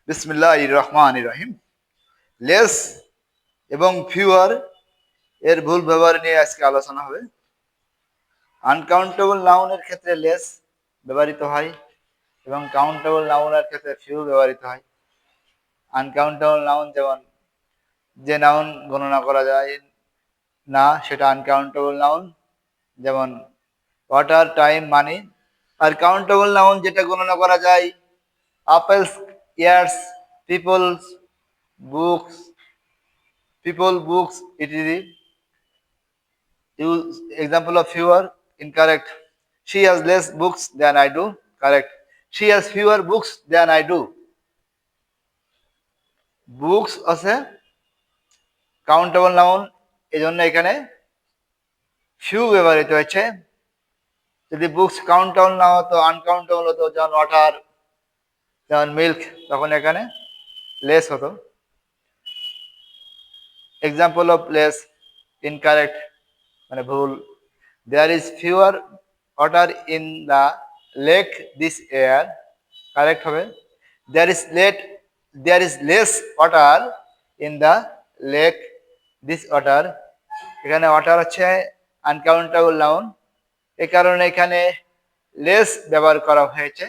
বিসমিল্লাহির রহমানির রহিম। লেস এবং ফিউয়ার এর ভুল ব্যবহার নিয়ে আজকে আলোচনা হবে। আনকাউন্টেবল নাউনের ক্ষেত্রে লেস ব্যবহৃত হয় এবং কাউন্টেবল নাউনের ক্ষেত্রে ফিউ ব্যবহৃত হয়। আনকাউন্টেবল নাউন যেমন যে নাউন গণনা করা যায় না সেটা আনকাউন্টেবল নাউন, যেমন ওয়াটার, টাইম, মানি। আর কাউন্টেবল নাউন যেটা গণনা করা যায় apples, years, peoples, books, etc. Use example of fewer, incorrect. She has less books than I do. Correct. She has fewer books than I do. Books আছে countable noun, এজন্য এখানে few ব্যবহৃত হয়েছে। যদি বুকস কাউন্টেবল না হতো, uncountable হতো, যেমন ওয়াটার, যেমন মিল্ক, তখন এখানে লেস হতো। এক্সাম্পল অফ লেস, ইনকারেক্ট মানে ভুল। There is fewer water in the lake this year. Correct হবে there is less water in the lake this water. এখানে ওয়াটার হচ্ছে আনকাউন্টেবল নাউন, এই কারণে এখানে লেস ব্যবহার করা হয়েছে।